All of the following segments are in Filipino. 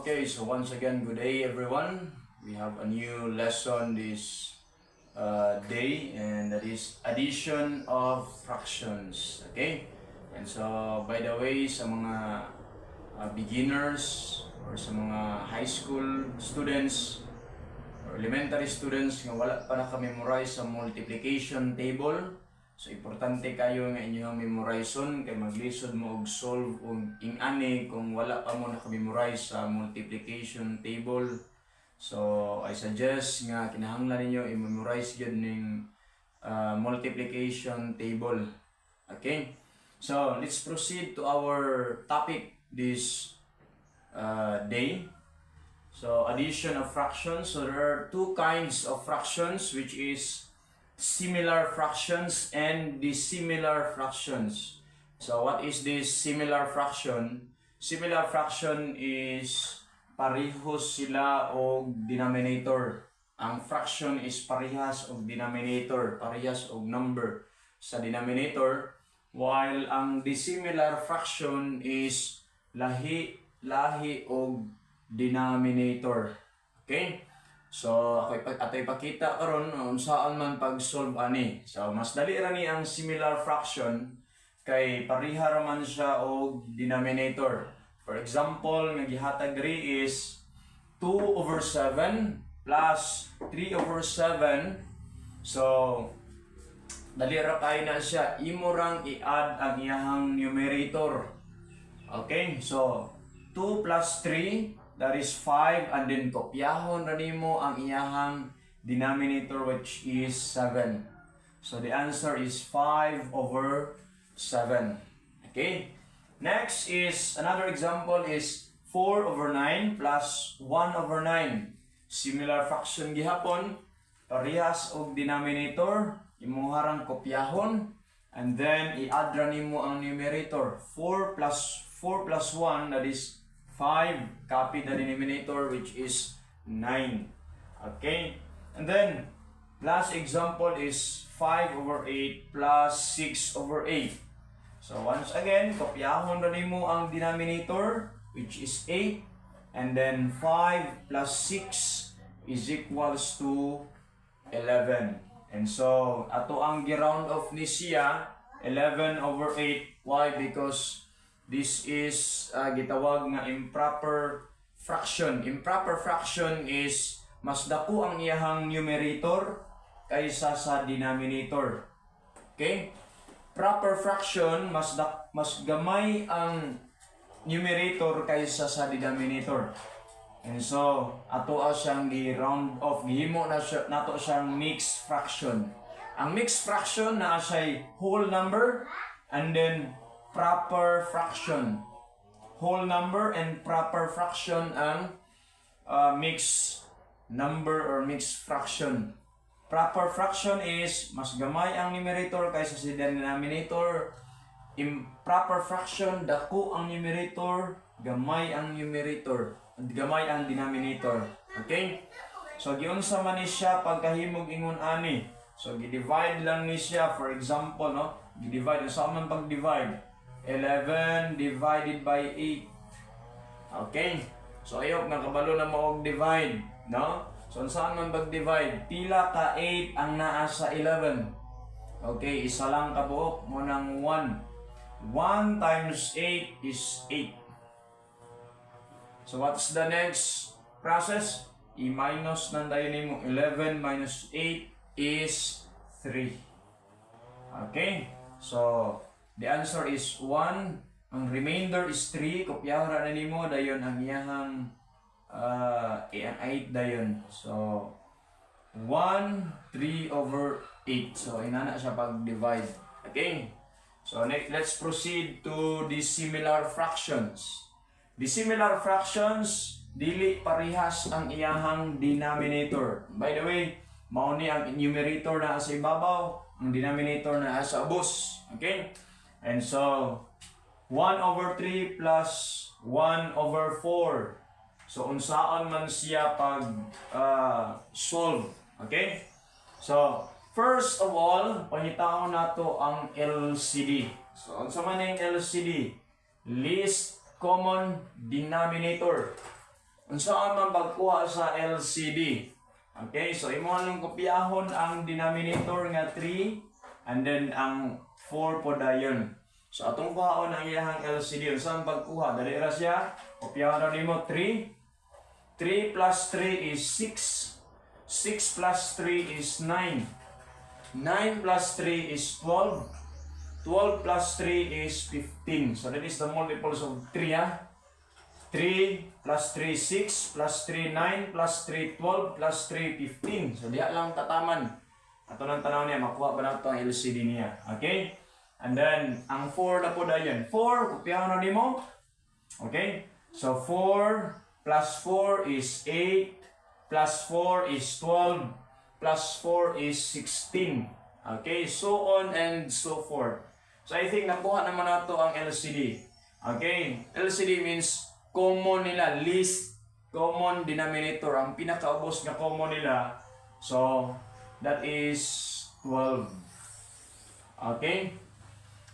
Okay, so once again, good day everyone. We have a new lesson this day, and that is addition of fractions. Okay, and so by the way, sa mga beginners or sa mga high school students or elementary students nga wala pa naka-memorize sa multiplication table, so importante kayo nga inyong memorization kay maglisod mo og solve og ing-ani kung wala pa mo naka-memorize sa multiplication table. So I suggest nga kinahanglan ninyo i-memorize gyud ning multiplication table. Okay? So let's proceed to our topic this day. So addition of fractions. So there are two kinds of fractions, which is similar fractions and dissimilar fractions. So what is this similar fraction? Similar fraction is parehas sila og denominator. Ang fraction is parehas og denominator, parehas og number sa denominator, while ang dissimilar fraction is lahi og denominator. Okay? So, ako ipakita karon kung saan man pag-solve ani. So, mas dali ra ni ang similar fraction kay pareha ra man siya og denominator. For example, nga gihatag diri is 2/7 plus 3/7. So, dali ra kay na siya. Imo rang i-add ang iyahang numerator. Okay? So, 2 plus 3, that is 5, and then kopyahon na nimo ang iyahang denominator, which is 7. So the answer is 5/7. Okay? Next is, another example is 4/9 plus 1/9. Similar fraction gihapon, parehas og denominator, imuharang kopyahon, and then i-add ra nimo ang numerator. 4 plus 1, that is 5, copy the denominator, which is 9. Okay? And then, last example is 5/8 plus 6/8. So, once again, kopyahon na nimo ang denominator, which is 8. And then, 5 plus 6 is equals to 11. And so, ato ang gi-round off ni siya, 11/8. Why? Because this is gitawag nga improper fraction. Improper fraction is mas dako ang iyahang numerator kaysa sa denominator. Okay? Proper fraction, mas gamay ang numerator kaysa sa denominator. And so, ato siyang gi-round off, gihimo nato siyang mixed fraction. Ang mixed fraction na siya whole number and then proper fraction. Whole number and proper fraction ang mixed number or mixed fraction. Proper fraction is mas gamay ang numerator kaysa sa denominator. Improper fraction, dako ang numerator, gamay ang denominator. Okay? So giunsa man ni siya pagkahimog ingon ani. So gi-divide lang ni siya, for example, no? Gi-divide sa man pag-divide. 11 divided by 8. Okay? So ayok nakabalo na mo og divide, no? So saan man pag-divide? Pila ka 8 ang naa sa 11? Okay, isa lang ka buok mo ng 1. 1 times 8 is 8. So what's the next process? I-minus nandayon nimo. 11 minus 8 is 3. Okay? So the answer is 1. Ang remainder is 3. Kopyahan na nimo dayon ang iyahang 8 dayon. So 1, 3/8. So inana siya pag-divide. Okay? So next, let's proceed to the similar fractions. The similar fractions, dili parehas ang iyahang denominator. By the way, mao ni ang numerator na sa ibabaw, ang denominator na sa ubos. Okay? And so, 1/3 plus 1/4. So, unsaan man siya pag solve. Okay? So, first of all, pangitaon nato ang LCD. So, unsa man ang LCD? Least common denominator. Unsa man pagkuha sa LCD? Okay, so imo lang kopyahon ang denominator nga 3 and then ang 4 po dayon. So atong kuhaon ang iyahang LCD. Unsa man pagkuha? Dali ra siya. Kopyahon ra nimo 3. 3 plus 3 is 6. 6 plus 3 is 9. 9 plus 3 is 12. 12 plus 3 is 15. So that is the multiples of 3, ha? 3 plus 3, 6 plus 3, 9 plus 3, 12 plus 3, 15. So diha lang tataman. Ato nang tanaw niya, makuha pa nato ang LCD niya. Okay? And then, ang 4 na po dayon. 4, kopyahan na nimo. Okay? So 4 plus 4 is 8. Plus 4 is 12. Plus 4 is 16. Okay? So on and so forth. So I think nakuha naman nato ang LCD. Okay? LCD means common nila, least common denominator. Ang pinakaubos nga common nila. So, that is 12. Okay?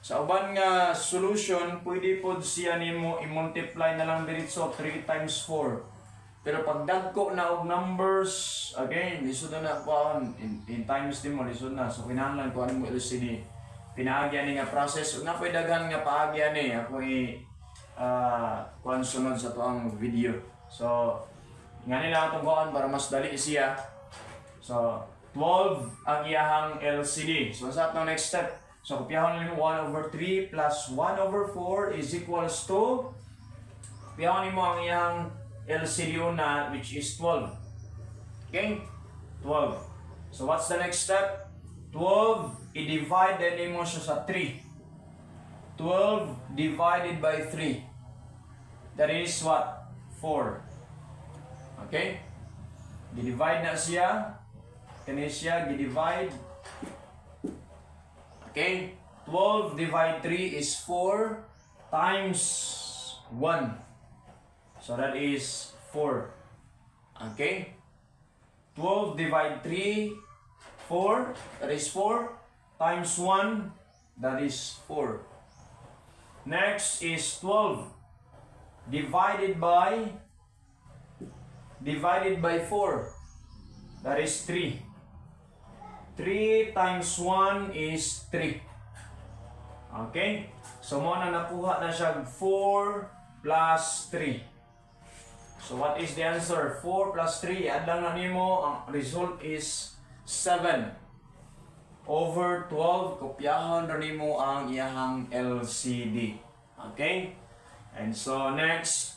Sa uban nga solution, pwede po siya nimo i-multiply na lang diretso 3 times 4. Pero pag dagko na og numbers, again, lisod na po in times din mo, lisod na. So, kinahanglan ko ano mo LCD. Pinaagyan ni nga process. Ug napoy daghan nga paagyan ni ako kuan sunod sa tuang video. So, nga nila atong kuan para mas dali siya. So, 12 ang iyahang LCD. So, sa atong next step. So, kopyahon nimo 1 over 3 plus 1 over 4 is equals to, kopyahon nimo ang iyahang LCD una, which is 12. Okay? 12. So, what's the next step? 12, i-divide din nimo siya sa 3. 12 divided by 3. That is what? 4. Okay? Di-divide na siya. Kani siya, gi-divide. Okay? 12 divide 3 is 4 times 1. So that is 4. Okay? 12 divide 3, 4. That is 4. Times 1. That is 4. Next is 12 divided by 4. That is 3. 3 times 1 is 3. Okay? So mo na nakuha na siya 4 plus 3. So what is the answer? 4 plus 3. Add lang na nimo, ang result is 7. Over 12, kopyahon na nimo ang iyahang LCD. Okay? And so next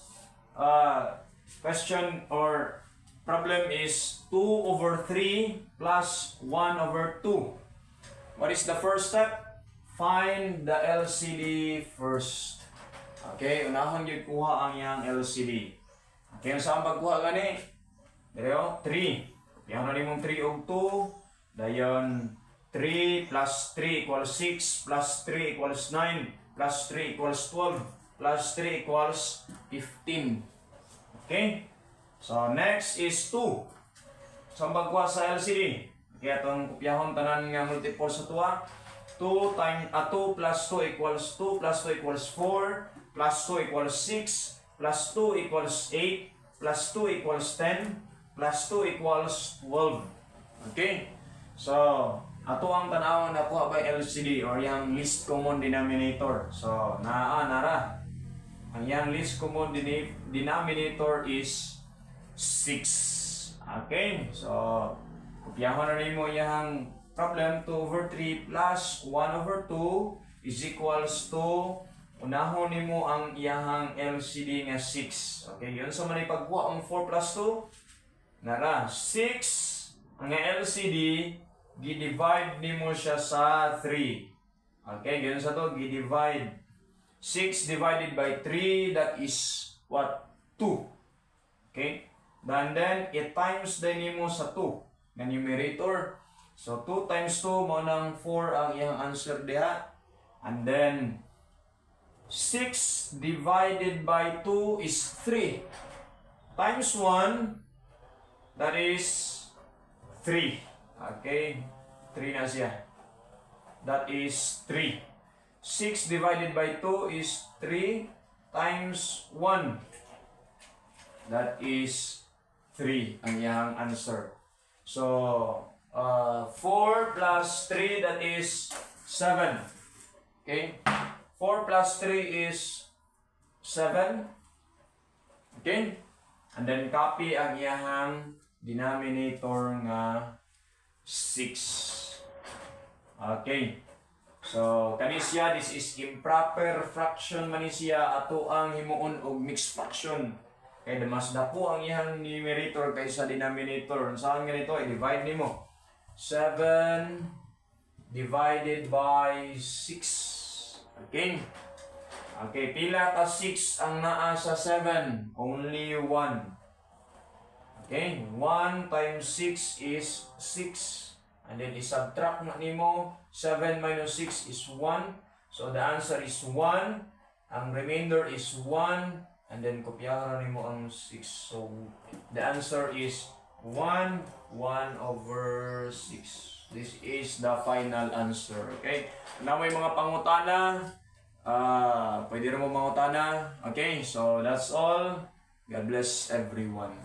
question or problem is 2 over 3 plus 1 over 2. What is the first step? Find the LCD first. Okay, unahon gyud kuha ang iyang LCD. Okay, saan pagkuha gani? Dero 3. Kopyahon na nimong 3 og 2. Dayon 3 plus 3 equals 6 plus 3 equals 9 plus 3 equals 12 plus 3 equals 15. Okay? So, next is 2. So, ang pagkuha sa LCD. Kaya itong kopyahon tanan nga multiple sa 2. 2 plus 2 equals 2 plus 2 equals 4 plus 2 equals 6 plus 2 equals 8 plus 2 equals 10 plus 2 equals 12. Okay? So, ato ang tanawon na kuha by LCD or yung least common denominator. So, nara. Ang yung least common denominator is 6. Okay? So, kopyahon na rin mo yung problem 2 over 3 plus 1 over 2 is equals to, unahon ni mo ang iyahang LCD nga 6. Okay? Yun sa man ipagkuha ang 4 plus 2. Nara. 6 ang LCD gi-divide nimo siya sa 3. Okay, ganun sa to, gi-divide. 6 divided by 3, that is what? 2. Okay? And then, i-times din nimo sa 2 na numerator. So, 2 times 2, mo nang 4 ang iyang answer diha. And then, 6 divided by 2 is 3. Times 1, that is 3. Okay, 3 na siya. That is 3. 6 divided by 2 is 3 times 1. That is 3 ang iyang answer. So, 4 plus 3, that is 7. Okay? 4 plus 3 is 7. Okay? And then copy ang iyang denominator nga 6. Okay. So, kani siya, this is improper fraction man siya, ato ang himuon og mixed fraction. Kaya mas dako ang iyang numerator kaysa denominator. Saan ganito? I-divide nimo. 7 divided by 6. Okay? Okay, pila ka 6 ang naa sa 7? Only 1. Okay? 1 times 6 is 6. And then i-subtract na nimo. 7 minus 6 is 1. So the answer is 1. Ang remainder is 1. And then kopyahan nimo ang 6. So the answer is 1 over 6. This is the final answer. Okay? Na may mga pangutana, pwede rin mo mangutana. Okay? So that's all. God bless everyone.